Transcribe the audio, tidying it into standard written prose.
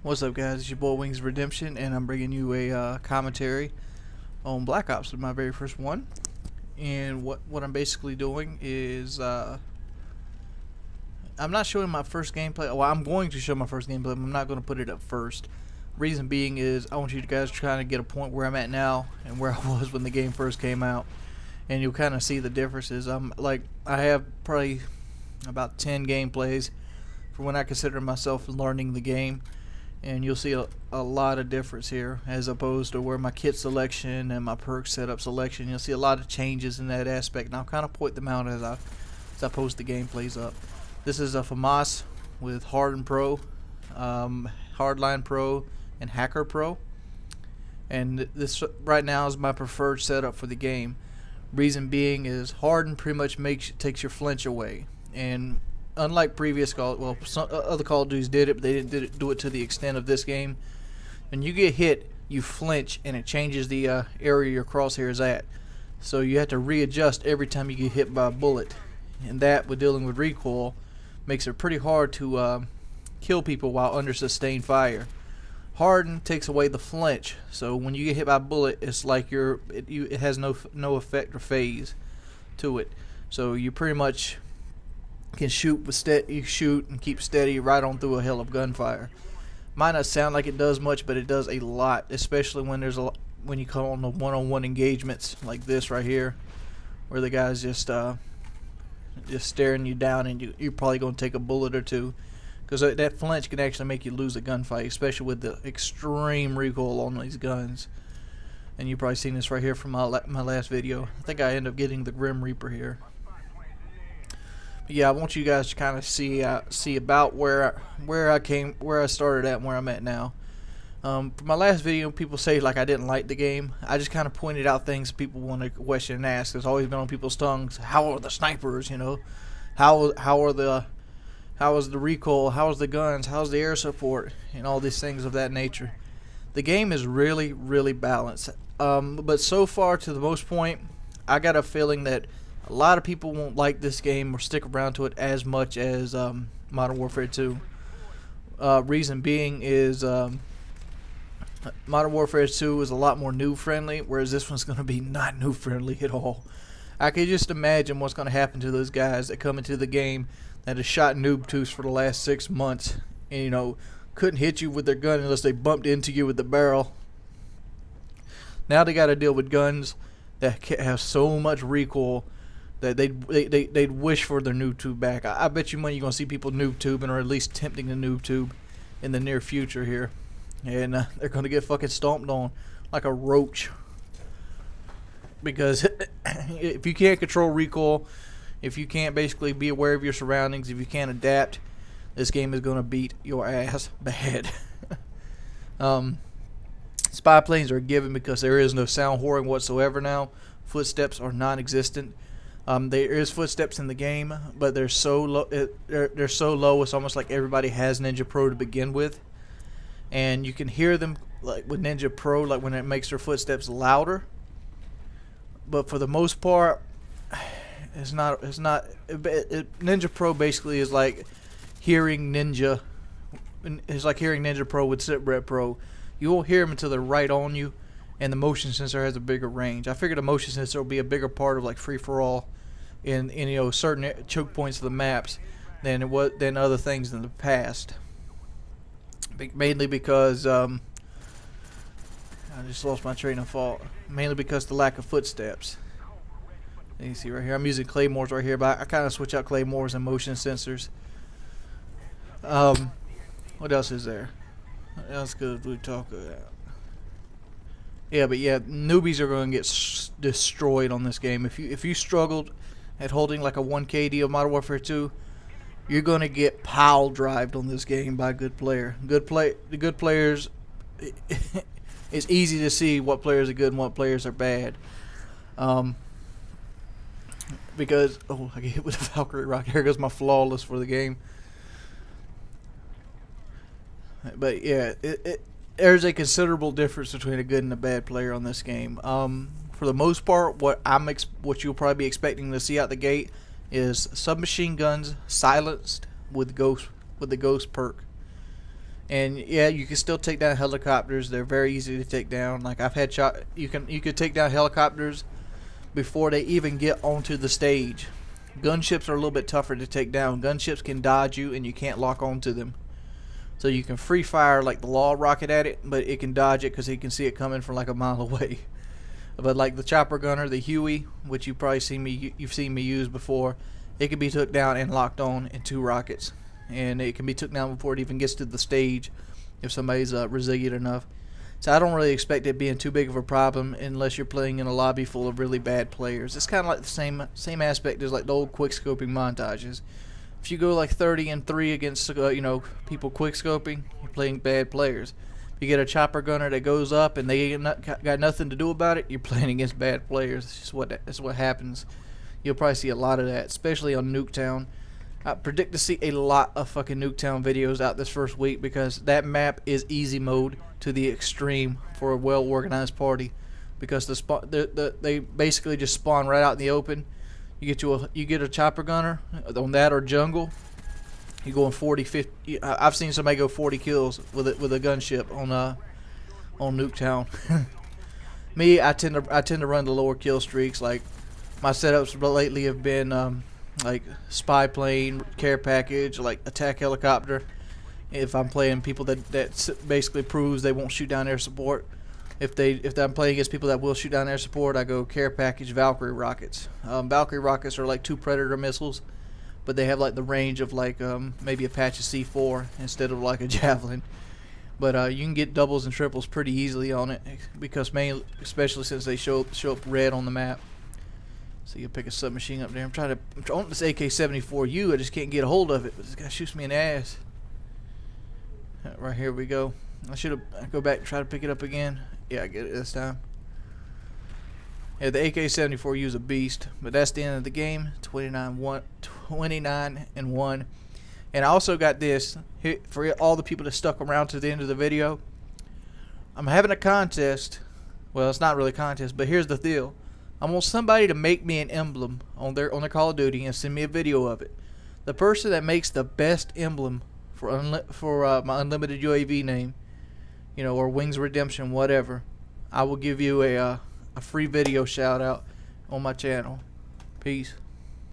What's up, guys? It's your boy Wings of Redemption, and I'm bringing you a commentary on Black Ops, my very first one. And what I'm basically doing is I'm not showing my first gameplay. Well, I'm going to show my first gameplay, but I'm not going to put it up first. Reason being is I want you guys to kind of get a point where I'm at now and where I was when the game first came out, and you'll kind of see the differences. I have probably about 10 gameplays for when I consider myself learning the game. And you'll see a lot of difference here as opposed to where my kit selection and my perk setup selection. You'll see a lot of changes in that aspect, and I'll kind of point them out as I post the gameplays up. This is a FAMAS with Hardened Pro, Hardline Pro, and Hacker Pro. And this right now is my preferred setup for the game. Reason being is Hardened pretty much takes your flinch away, and unlike previous some other Call of Duties did it, but they didn't do it to the extent of this game. When you get hit, you flinch, and it changes the area your crosshair is at. So you have to readjust every time you get hit by a bullet, and that, with dealing with recoil, makes it pretty hard to kill people while under sustained fire. Harden takes away the flinch, so when you get hit by a bullet, it's like it has no effect or phase to it. So you pretty much can shoot and keep steady right on through a hell of gunfire. Might not sound like it does much, but it does a lot, especially when when you come on the one-on-one engagements like this right here, where the guy's just staring you down, and you're probably going to take a bullet or two, because that flinch can actually make you lose a gunfight, especially with the extreme recoil on these guns. And you've probably seen this right here from my last video. I think I end up getting the Grim Reaper here. Yeah, I want you guys to kind of see about where I started at and where I'm at now. For my last video, people say like I didn't like the game. I just kind of pointed out things people want to question and ask. It's always been on people's tongues. How are the snipers? You know, how is the recoil? How is the guns? How's the air support? And all these things of that nature. The game is really, really balanced. But so far, to the most point, I got a feeling that a lot of people won't like this game or stick around to it as much as Modern Warfare 2. Reason being is Modern Warfare 2 is a lot more noob friendly, whereas this one's going to be not noob friendly at all. I can just imagine what's going to happen to those guys that come into the game that have shot noob tubes for the last 6 months, and couldn't hit you with their gun unless they bumped into you with the barrel. Now they got to deal with guns that have so much recoil that they'd wish for their noob tube back. I bet you money you're gonna see people noob tubing, or at least attempting to noob tube in the near future here, and they're gonna get fucking stomped on like a roach. Because if you can't control recoil, if you can't basically be aware of your surroundings, if you can't adapt, this game is gonna beat your ass bad. Spy planes are a given because there is no sound whoring whatsoever now. Footsteps are non-existent. There is footsteps in the game, but they're so low. They're so low. It's almost like everybody has Ninja Pro to begin with, and you can hear them like with Ninja Pro, like when it makes their footsteps louder. But for the most part, it's not. Ninja Pro basically is like hearing Ninja. It's like hearing Ninja Pro with SitRep Pro. You won't hear them until they're right on you, and the motion sensor has a bigger range. I figured the motion sensor will be a bigger part of like free for all in certain choke points of the maps than other things in the past. Mainly because I just lost my train of thought. Mainly because the lack of footsteps. You see right here, I'm using claymores right here, but I kind of switch out claymores and motion sensors. What else is there? What else could we talk about? Yeah, but yeah, newbies are going to get destroyed on this game. If you struggled at holding like a 1KD of Modern Warfare 2, you're going to get pile drived on this game by a good player. The good players, it's easy to see what players are good and what players are bad. Because I get hit with a Valkyrie rocket. Here goes my flawless for the game. But yeah, there's a considerable difference between a good and a bad player on this game. For the most part, what you'll probably be expecting to see out the gate is submachine guns silenced with the ghost perk. And yeah, you can still take down helicopters. They're very easy to take down. Like I've had shot, you could take down helicopters before they even get onto the stage. Gunships are a little bit tougher to take down. Gunships can dodge you and you can't lock onto them. So you can free fire like the Law rocket at it, but it can dodge it because it can see it coming from like a mile away. But like the chopper gunner, the Huey, which you've seen me use before, it can be took down and locked on in 2 rockets. And it can be took down before it even gets to the stage if somebody's resilient enough. So I don't really expect it being too big of a problem unless you're playing in a lobby full of really bad players. It's kind of like the same aspect as like the old quickscoping montages. If you go like 30-3 against people quickscoping, you're playing bad players. If you get a chopper gunner that goes up and they got nothing to do about it, you're playing against bad players. That's what happens. You'll probably see a lot of that, especially on Nuketown. I predict to see a lot of fucking Nuketown videos out this first week because that map is easy mode to the extreme for a well-organized party. Because they basically just spawn right out in the open. You get a chopper gunner on that or jungle. You go in 40, 50. I've seen somebody go 40 kills with a gunship on Nuketown. Me, I tend to run the lower kill streaks. Like my setups lately have been like spy plane, care package, like attack helicopter. If I'm playing people that basically proves they won't shoot down air support. If I'm playing against people that will shoot down air support, I go care package Valkyrie rockets. Valkyrie rockets are like 2 Predator missiles, but they have like the range of like maybe Apache C4 instead of like a Javelin. But you can get doubles and triples pretty easily on it because especially since they show up red on the map. So you pick a submachine up there. I'm on this AK-74U. I just can't get a hold of it. But this guy shoots me in the ass. Right here we go. I go back and try to pick it up again. Yeah, I get it this time. Yeah, the AK-74U is a beast. But that's the end of the game. 29-1. And I also got this here for all the people that stuck around to the end of the video. I'm having a contest. Well, it's not really a contest, but here's the deal. I want somebody to make me an emblem on their Call of Duty and send me a video of it. The person that makes the best emblem for my unlimited UAV name, or Wings Redemption, whatever, I will give you a free video shout out on my channel. Peace.